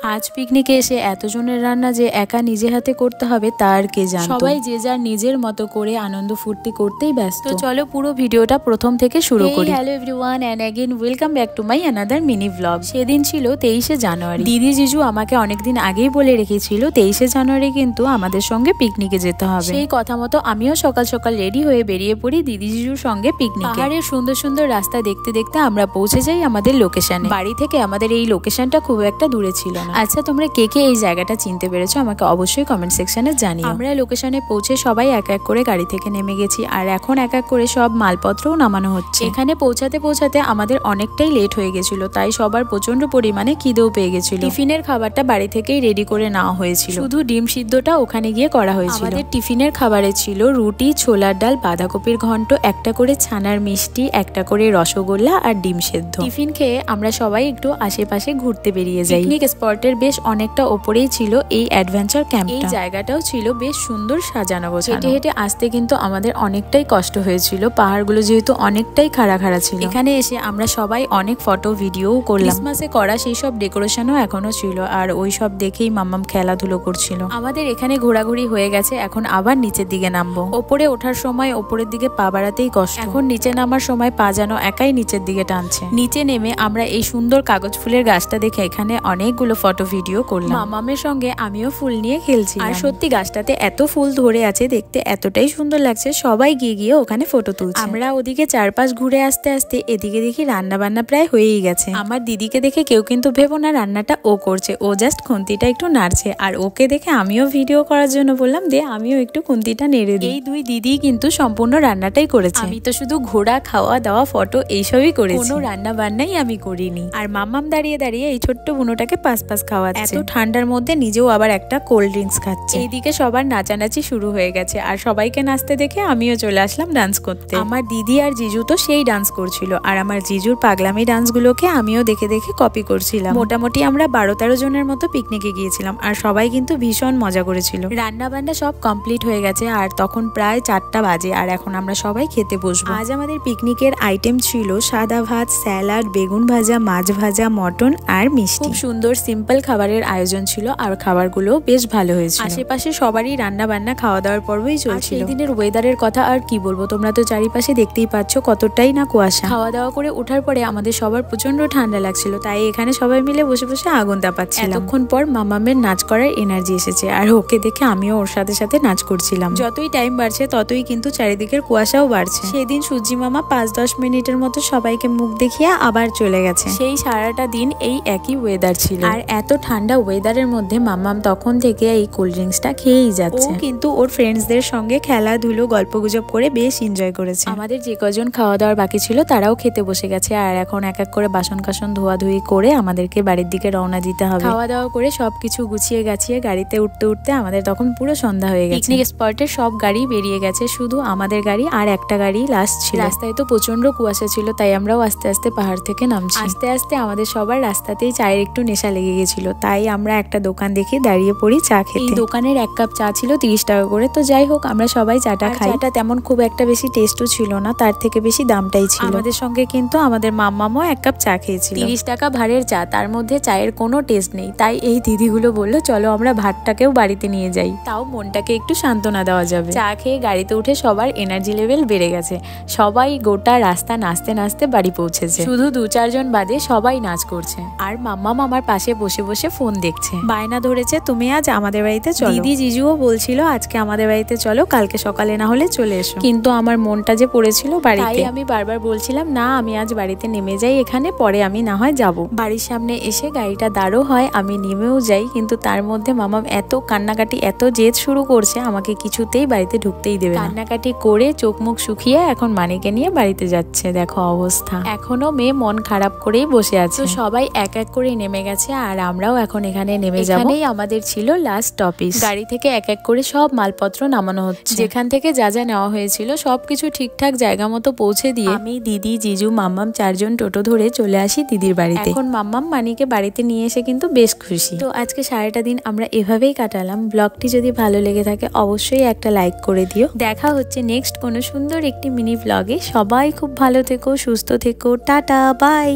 আজ পিকনিকে এসে এতজনের রান্না যে একা নিজে হাতে করতে হবে তার কে জানতো। সবাই যে যার নিজের মতো করে আনন্দ ফুর্তি করতেই ব্যস্ত। তো চলো পুরো ভিডিওটা প্রথম থেকে শুরু করি। Hello everyone and again welcome back to my another mini blog. সেদিন ছিল 23শে জানুয়ারি। দিদি জিজু আমাকে অনেকদিন আগেই বলে রেখেছিল 23শে জানুয়ারি কিন্তু আমাদের সঙ্গে পিকনিকে যেতে হবে। সেই কথা মতো আমিও সকাল সকাল রেডি হয়ে বেরিয়ে পড়ি দিদি জিজুর সঙ্গে পিকনিকে। পাহাড়ের সুন্দর সুন্দর রাস্তা দেখতে দেখতে আমরা পৌঁছে যাই আমাদের লোকেশনে। বাড়ি থেকে আমাদের এই লোকেশনটা খুব একটা দূরে ছিল না। আচ্ছা, তোমরা কে কে এই জায়গাটা চিনতে পেরেছো আমাকে অবশ্যই কমেন্ট সেকশনে জানিও। আমরা লোকেশনে পৌঁছে সবাই এক এক করে গাড়ি থেকে নেমে গেছি আর এখন এক এক করে সব মালপত্রও নামানো হচ্ছে। এখানে পৌঁছাতে পৌঁছাতে আমাদের অনেকটাই লেট হয়ে গেছিল, তাই সবার প্রচন্ড পরিমাণে খিদেও পেয়ে গেছিল। টিফিনের খাবারটা বাড়ি থেকেই রেডি করে নেওয়া হয়েছিল, শুধু ডিম সিদ্ধটা ওখানে গিয়ে করা হয়েছিল। আমাদের টিফিনের খাবারে ছিল রুটি, ছোলার ডাল, বাঁধাকপির ঘন্ট, একটা করে ছানার মিষ্টি, একটা করে রসগোল্লা আর ডিম সেদ্ধ। টিফিন খেয়ে আমরা সবাই একটু আশেপাশে ঘুরতে বেরিয়ে যাই। পিকনিক স্পটের বেশ অনেকটা ওপরেই ছিল এই অ্যাডভেঞ্চার ক্যাম্প। এই জায়গাটাও ছিল বেশ সুন্দর সাজানো গোছানো। হেঁটে হেঁটে আসতে কিন্তু আমাদের অনেকটাই কষ্ট হয়েছিল, পাহাড়গুলো যেহেতু অনেকটাই খাড়া খাড়া ছিল। এখানে এসে আমরা সবাই অনেক ফটো ভিডিও করলাম। ক্রিসমাসে করা সেই সব ডেকোরেশনও এখনো ছিল আর ওই সব দেখেই মাম্মাম খেলাধুলো করছিল। আমাদের এখানে ঘোরাঘুরি হয়ে গেছে, এখন আবার নিচের দিকে নামবো। ওপরে ওঠার সময় ওপরের দিকে পা বাড়াতেই কষ্ট, এখন নিচে নামার সময় পা যেন একাই নিচের দিকে টানছে। নিচে নেমে আমরা এই সুন্দর কাগজ ফুলের গাছটা দেখে এখানে অনেকগুলো ফটো ভিডিও করলাম। মামামের সঙ্গে আমিও ফুল নিয়ে খেলছি আর সত্যি গাছটাতে এত ফুল ধরে আছে, দেখতে এতটাই সুন্দর লাগছে। সবাই গিয়ে গিয়ে ওখানে ফটো তুলছে। আমরা ওদিকে চারপাশ ঘুরে আসতে আসতে এদিকে দেখি রান্না বান্না প্রায় হয়েই গেছে। আমার দিদিকে দেখে কেউ কিন্তু ভেবো না রান্নাটা ও করছে, ও জাস্ট খুন্তিটা একটু নাড়ছে। আর ওকে দেখে আমিও ভিডিও করার জন্য বললাম দে আমিও একটু খুন্তিটা নেড়ে দিই। এই দুই দিদি কিন্তু সম্পূর্ণ রান্নাটাই করেছে, আমি তো শুধু ঘোরা, খাওয়া দাওয়া, ফটো এইসবই করেছি, কোনো রান্না বান্নাই আমি করিনি। আর মাম্মাম দাঁড়িয়ে দাঁড়িয়ে এই ছোট্ট বুনোটাকে পাস পাস খাওয়াচ্ছে। এত ঠান্ডার মধ্যে নিজেও আবার একটা কোল্ড ড্রিঙ্কস খাচ্ছে। এইদিকে সবার নাচানাচি শুরু হয়ে গেছে আর সবাইকে নাচতে দেখে আমিও চলে আসলাম ডান্স করতে। আমার দিদি আর জিজু তো সেই ডান্স করছিল আর আমার জিজুর পাগলামি ডান্সগুলোকে আমিও দেখে দেখে কপি করছিলাম। মোটামুটি আমরা 12-13 জনের মতো পিকনিকে গিয়েছিলাম আর সবাই কিন্তু ভীষণ মজা করেছিল। রান্না বান্না সব কমপ্লিট হয়ে গেছে আর তখন প্রায় 4টা বাজে আর এখন আমরা সবাই খেতে বসবো। আজ আমাদের পিকনিকের আইটেম ছিল সাদা ভাত, স্যালাড, বেগুন ভাজা, মাছ ভাজা, মটন আর মিষ্টি। খুব সুন্দর সিম্পল খাবারের আয়োজন ছিল আর খাবারগুলো বেশ ভালো হয়েছিল। আশেপাশে সবারই রান্না বান্না খাওয়া দাওয়ার পর্বই চলছিল। সেই দিনের ওয়েদারের কথা আর কি বলবো, তোমরা তো চারিপাশে দেখতেই পাচ্ছ কতটাই না কুয়াশা। খাওয়া দাওয়া করে ওঠার পরে আমাদের সবার প্রচন্ড ঠান্ডা লাগছিল, তাই এখানে সবাই মিলে বসে বসে আগুন তাপাচ্ছিলাম। এতক্ষণ পর মামামের নাচ করার এনার্জি এসেছে আর ওকে দেখে আমিও ওর সাথে সাথে নাচ করছিলাম। যতই টাইম বাড়ছে ততই কিন্তু চারিদিকের কুয়াশাও বাড়ছে। সেদিন সূর্যি মামা 5-10 মিনিটের মতো সবাইকে মুখ দেখিয়ে আবার চলে গেছে। সেই সারাটা দিন এই একই ওয়েদার ছিল আর এত ঠান্ডা ওয়েদারের মধ্যে মাম্মাম তখন থেকে এই কোল্ড ড্রিঙ্কসটা খেয়েই যাচ্ছে। কিন্তু ওর ফ্রেন্ডসদের সঙ্গে খেলাধুলো গল্পগুজব করে বেশ এনজয় করেছে। আমাদের যে কজন খাওয়া দাওয়ার বাকি ছিল তারাও খেতে বসে গেছে আর এখন এক এক করে বাসন কাসন ধোয়াধুয়ি করে আমাদেরকে বাড়ির দিকে রওনা দিতে হবে। খাওয়া দাওয়া করে সবকিছু গুছিয়ে গাছিয়ে গাড়িতে উঠতে উঠতে আমাদের তখন পুরো সন্ধ্যা হয়ে গেছে। পিকনিক স্পটের সব গাড়ি বেরিয়ে গেছে, শুধু আমাদের গাড়ি আর একটা গাড়ি লাস্ট ছিল। রাস্তায় তো প্রচন্ড কুয়াশা ছিল, তাই আমরাও আস্তে আস্তে পাহাড় থেকে নামছি। আস্তে আস্তে আমাদের সবার রাস্তাতেই চায়ের একটু নেশা লেগে গেছিল, তাই আমরা একটা দোকান দেখে দাঁড়িয়ে পড়ি চা খেতে। এই দোকানের 1 কাপ চা ছিল 30 টাকা করে। তো যাই হোক আমরা সবাই চাটা খাই। চাটা তেমন খুব একটা বেশি টেস্টও ছিল না, তার থেকে বেশি দামটাই ছিল। আমাদের সঙ্গে কিন্তু আমাদের মাম্মামও 1 কাপ চা খেয়েছিল। 30 টাকা ভাড়ের চা, তার মধ্যে চায়ের কোনো টেস্ট নেই। তাই এই দিদিগুলো বললো চলো আমরা ভাতটাকেও বাড়িতে নিয়ে যাই, তাও মনটাকে একটু সান্ত্বনা দেওয়া যাবে। চা খেয়ে গাড়িতে উঠে সবার এনার্জি লেভেল বেড়ে গেছে, সবাই গোটা রাস্তা নাচতে নাচতে বাড়ি পৌঁছেছে। শুধু 2-4 জন বাদে সবাই নাচ করছে আর মাম্মাম আমার পাশে বসে বসে ফোন দেখছে। বায়না ধরেছে তুমি আজ আমাদের বাড়িতে চলো। দিদি জিজুও বলছিল আজকে আমাদের বাড়িতে চলো, কালকে সকালে না হলে চলে এসো। কিন্তু আমার মনটা যে পড়েছিল বাড়িতে, তাই আমি বারবার বলছিলাম না আমি আজ বাড়িতে নেমে যাই, এখানে পরে আমি না হয় যাব। বাড়ির সামনে এসে গাড়িটা দাঁড়ো হয়, আমি নেমেও যাই, কিন্তু তার মধ্যে মামাম এত কান্নাকাটি এত জেদ শুরু করছে আমাকে কিছুতেই বাড়িতে ঢুকতেই দেবে না। কান্নাকাটি করে চোখ মুখ শুকিয়ে এখন মানিকে নিয়ে বাড়িতে যাচ্ছে। দেখো অবস্থা, এখনো মেয়ে মন খারাপ করেই বসে আছে। সবাই এক এক করে নেমে গেছে আর আমরাও এখন এখানে নেমে যাব। এখানেই আমাদের ছিল লাস্ট স্টপেজ। গাড়ি থেকে এক এক করে সব মালপত্র নামানো হচ্ছে। যেখান থেকে যা যা নেওয়া হয়েছিল সবকিছু ঠিকঠাক জায়গা মতো পৌঁছে দিয়ে আমি, দিদি, জিজু, মাম্মাম 4 জন টোটো ধরে চলে আসি দিদির বাড়িতে। এখন মাম্মাম মানিকে বাড়িতে নিয়ে এসে কিন্তু বেশ খুশি। তো আজকে সারাটা দিন আমরা এভাবেই কাটালাম। ব্লগটি যদি ভালো লেগে থাকে অবশ্যই একটা লাইক করে দিও। দেখা হচ্ছে নেক্সট কোনো সুন্দর একটি মিনি ব্লগে। সবাই খুব ভালো থেকো, সুস্থ থেকো, টাটা, বাই।